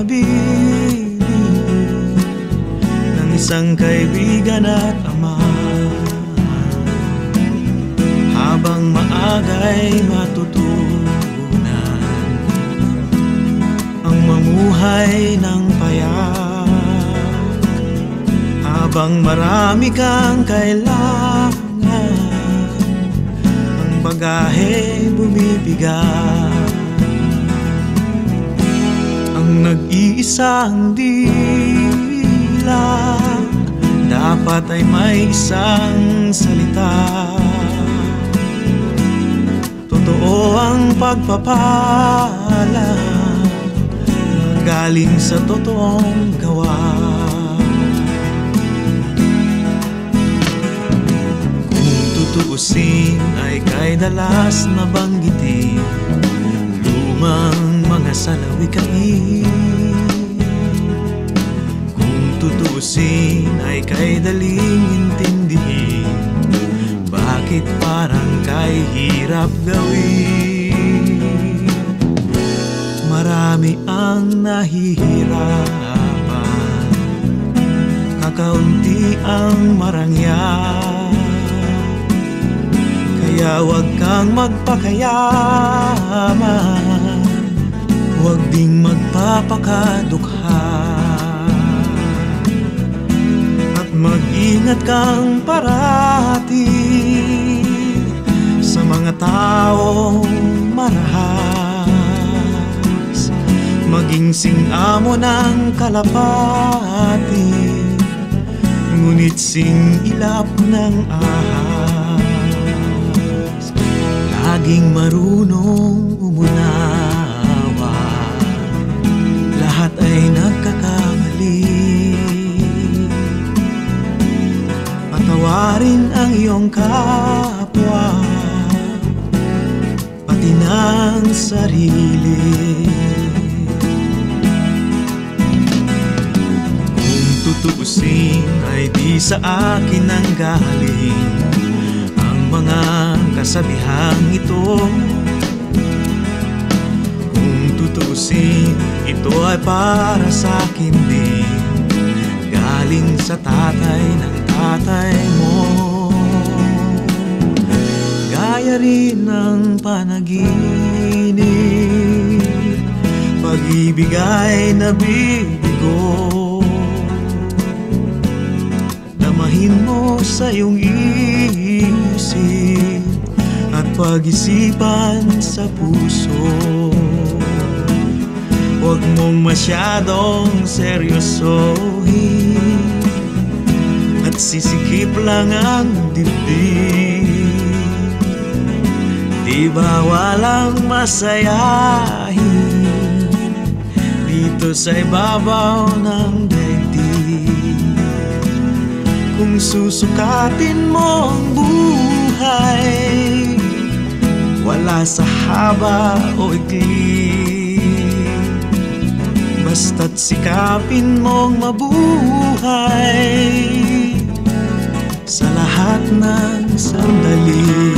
nabili ng isang kaibigan at ama. Habang maagay matutunan ang mamuhay ng payak, habang marami kang kailangan, ang bagahe bumibigat. Ang nag-iisang dila dapat ay may isang salita. Totoo ang pagpapala galing sa totoong gawa. Kung tutuusin ay kay dalas na banggitin lumang mga salawikain. Kung tutuusin ay kay daling intindihin bakit parang kay hirap gawin. Marami ang nahihirapan, kakaunti ang marangya. Kaya huwag kang magpakayaman, huwag ding magpapakadukha. At mag-ingat kang parati sa mga taong marahas, maging sing-amo ng kalapati, ngunit sing-ilap ng ahas. Laging marunong umunawa, lahat ay nagkakamali. Patawarin ang iyong kapwa, pati ng sarili. Kung tutuusin ay di sa akin ang galing ang mga kasabihang ito. Kung tutuusin, ito ay para sa akin din, galing sa tatay ng tatay mo. Gaya rin ng panaginip, pag-ibig ay nabibigo. Damahin mo sa iyong isip at pag-isipan sa puso. Huwag mong masyadong seryosohin at sisikip lang ang dibdib. Di ba walang masayahin dito sa ibabaw ng daigdig? Kung susukatin mo ang buhay, wala sa haba o ikli, basta't sikapin mong mabuhay sa lahat ng sandali.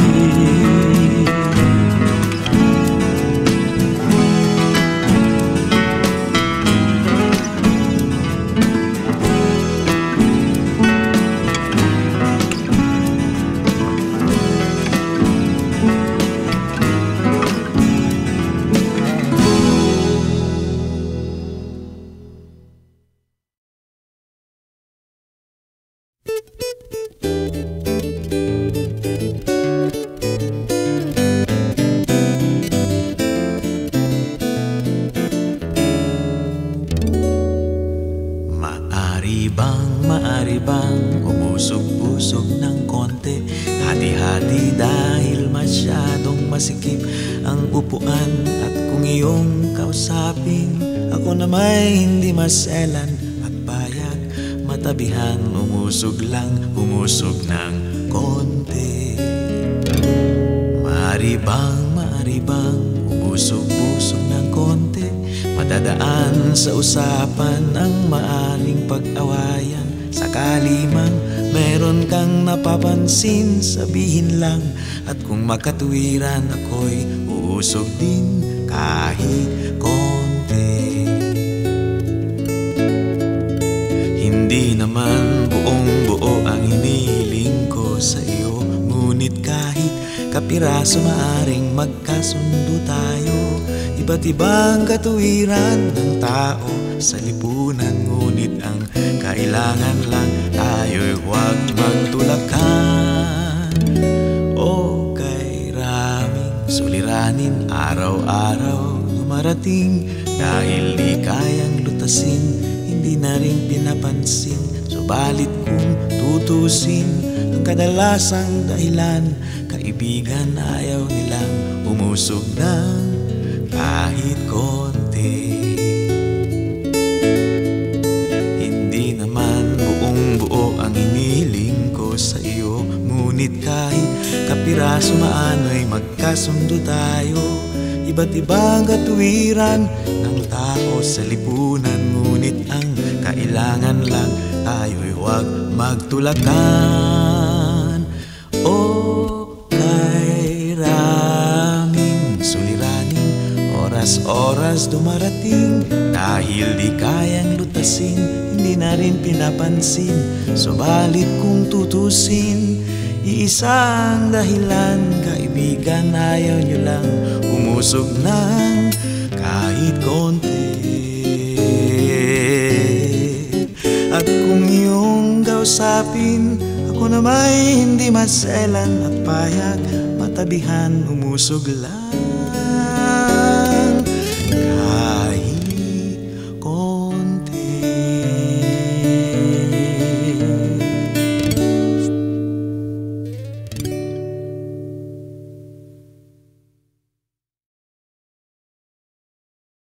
Maari bang umusog-pusog ng konti, hati-hati dahil masyadong masikip ang upuan? At kung iyong kausapin, ako na may hindi maselan at payag, matabihan, umusog lang, umusog ng konti. Maari bang umusog-pusog ng konti, madadaan sa usapan ang maaring pag-awayan. Sakali man meron kang napapansin, sabihin lang, at kung makatuwiran ako'y uusog din kahit konti. kapiraso maaring magkasundo tayo. Iba't ibang katuwiran ng tao sa lipunan, ngunit ang kailangan lang tayo'y huwag magtulakan. O kay raming suliranin araw-araw dumarating, dahil di kayang lutasin, hindi na rin pinapansin. Subalit kung tutusin, ang kadalasang dahilan, kaibigan, ayaw nilang umusog ng kahit konti. Hindi naman buong buo ang hiniling ko sa iyo, ngunit kahit kapiraso maano'y magkasundo tayo. Iba't ibang katuwiran ng tao sa lipunan, ngunit ang kailangan lang tayo'y huwag magtulakan. O kay raming suliranin, oras-oras dumarating, dahil di kayang lutasin, hindi na rin pinapansin. Subalit kung tutusin, iisang dahilan, kaibigan, ayaw nyo lang umusog ng kahit konti. At kung iyong kausapin, ako na may hindi maselan at payag, matabihan, umusog lang